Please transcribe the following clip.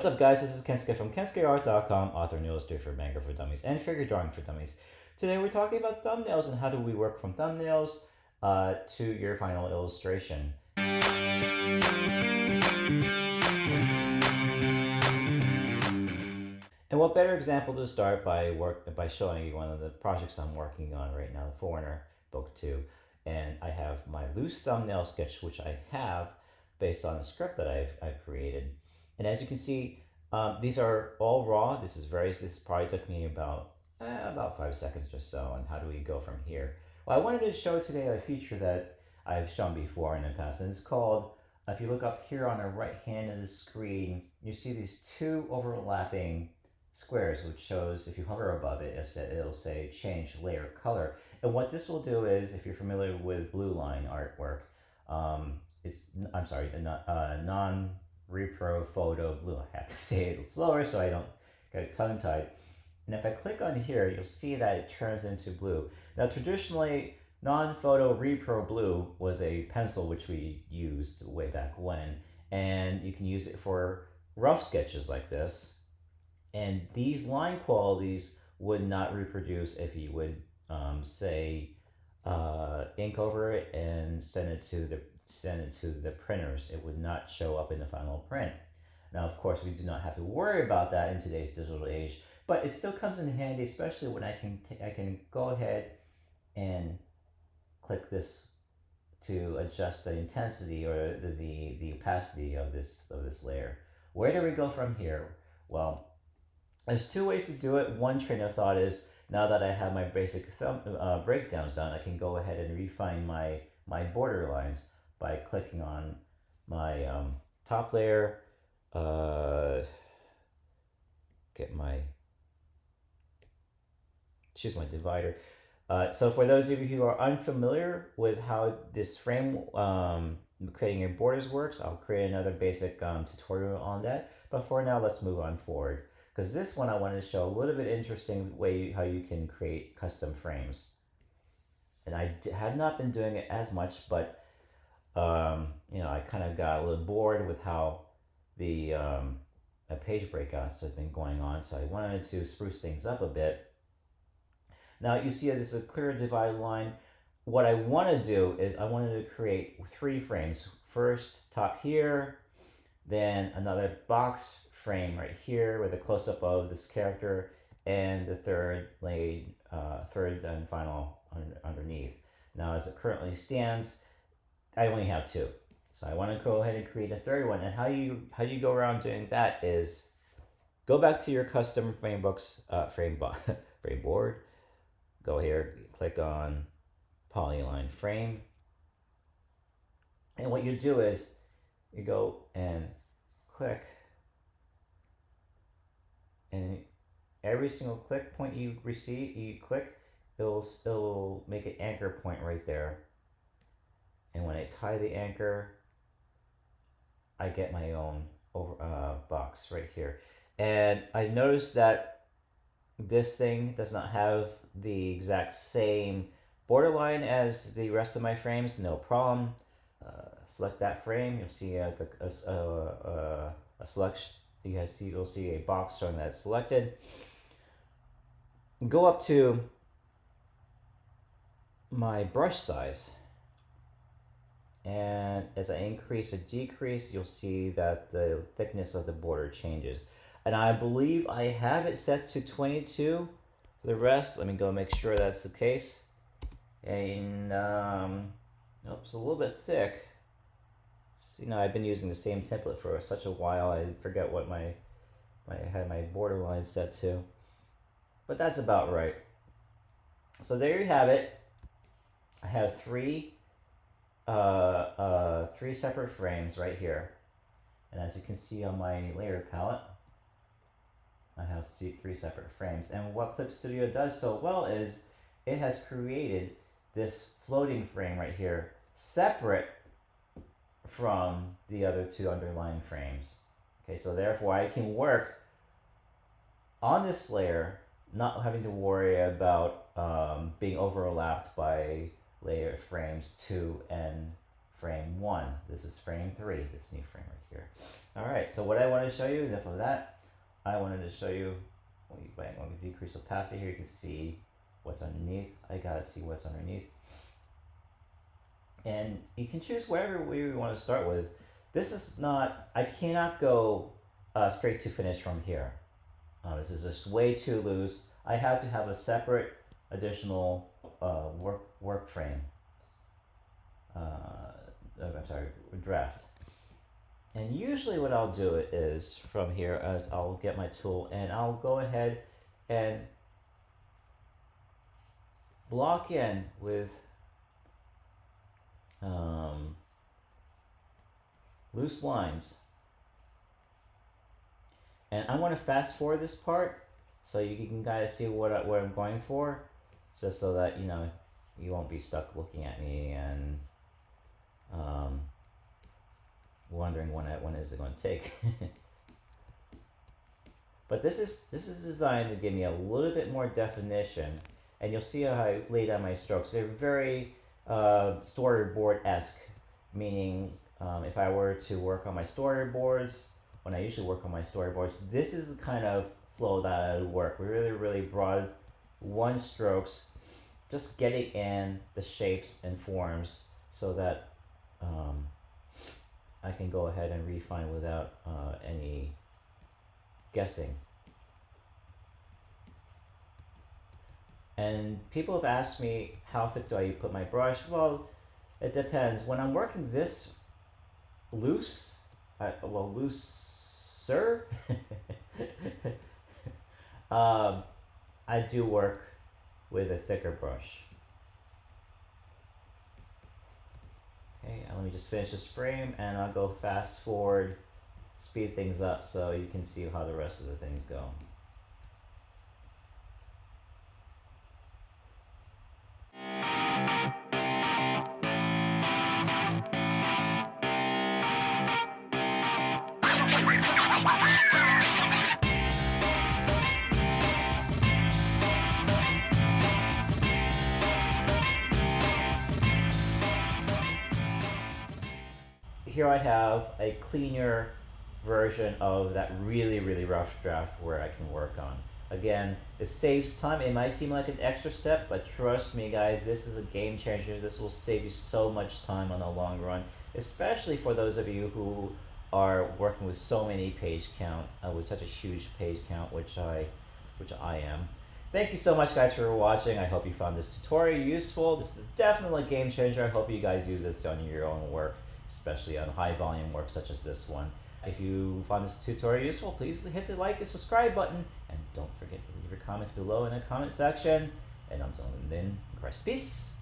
What's up, guys? This is Kensuke from KensukeART.com, author and illustrator for Manga for Dummies and figure drawing for Dummies. Today we're talking about thumbnails and how do we work from thumbnails to your final illustration. And what better example to start by showing you one of the projects I'm working on right now, The Foreigner, Book 2. And I have my loose thumbnail sketch, which I have based on a script that I've created. And as you can see, these are all raw. This probably took me about 5 seconds or so. And how do we go from here? Well, I wanted to show today a feature that I've shown before in the past, and it's called, if you look up here on the right hand of the screen, you see these two overlapping squares, which shows, if you hover above it, it'll say change layer color. And what this will do is, if you're familiar with blue line artwork, non-repro photo blue. I have to say it slower so I don't get tongue-tied. And if I click on here, you'll see that it turns into blue. Now, traditionally, non-photo repro blue was a pencil which we used way back when, and you can use it for rough sketches like this. And these line qualities would not reproduce if you would say ink over it and send it to the printers. It would not show up in the final print. Now, of course, we do not have to worry about that in today's digital age, but it still comes in handy, especially when I can go ahead and click this to adjust the intensity or the opacity of this layer. Where do we go from here? Well, there's two ways to do it. One train of thought is, now that I have my basic breakdowns done, I can go ahead and refine my border lines by clicking on my top layer, choose my divider. So for those of you who are unfamiliar with how this frame creating your borders works, I'll create another basic tutorial on that. But for now, let's move on forward, because this one I wanted to show a little bit interesting way how you can create custom frames. And I have not been doing it as much, but I kind of got a little bored with how the page breakouts have been going on, so I wanted to spruce things up a bit. Now you see this is a clear divide line. What I want to do is I wanted to create 3 frames. First, top here, then another box frame right here with a close-up of this character, and the third and final underneath. Now, as it currently stands, I only have 2, so I want to go ahead and create a third one. And how you go around doing that is go back to your custom frame board. Go here, click on polyline frame, and what you do is you go and click, and every single click point you click, it'll make an anchor point right there. And when I tie the anchor, I get my own box right here. And I noticed that this thing does not have the exact same borderline as the rest of my frames. No problem. Select that frame. You'll see a selection. You'll see a box showing that it's selected. Go up to my brush size, and as I increase or decrease, you'll see that the thickness of the border changes. And I believe I have it set to 22. For the rest, let me go make sure that's the case. And it's a little bit thick. So, I've been using the same template for such a while, I forget what I had my borderline set to. But that's about right. So there you have it. I have 3 separate frames right here. And as you can see on my layer palette, I have 3 separate frames. And what Clip Studio does so well is it has created this floating frame right here, separate from the other 2 underlying frames. Okay, so therefore I can work on this layer, not having to worry about being overlapped by layer frames 2 and frame 1. This is frame 3, this new frame right here. Alright, so what I want to show you, enough of that, I wanted to show you, when we decrease opacity here, you can see what's underneath. I gotta see what's underneath. And you can choose wherever we want to start with. This is not, I cannot go straight to finish from here. This is just way too loose. I have to have a separate additional work frame. I'm sorry, draft. And usually what I'll do is from here, as I'll get my tool and I'll go ahead and block in with loose lines. And I'm going to fast forward this part so you can kind of see what I'm going for, just so that you won't be stuck looking at me and wondering when is it going to take. But this is designed to give me a little bit more definition, and you'll see how I laid out my strokes. They're very storyboard-esque, meaning if I were to work on my storyboards, when I usually work on my storyboards, this is the kind of flow that I would work. Really broad one strokes, just getting in the shapes and forms so that I can go ahead and refine without any guessing. And people have asked me, how thick do I put my brush? Well, it depends. When I'm working this loose, looser, I do work with a thicker brush. Okay, let me just finish this frame and I'll go fast forward, speed things up so you can see how the rest of the things go. Here I have a cleaner version of that really rough draft where I can work on. Again, it saves time. It might seem like an extra step, but trust me guys, this is a game changer. This will save you so much time on the long run, especially for those of you who are working with so many page count, with such a huge page count, which I am. Thank you so much guys for watching. I hope you found this tutorial useful. This is definitely a game changer. I hope you guys use this on your own work, especially on high volume work such as this one. If you found this tutorial useful, please hit the like and subscribe button, and don't forget to leave your comments below in the comment section. And until then, peace.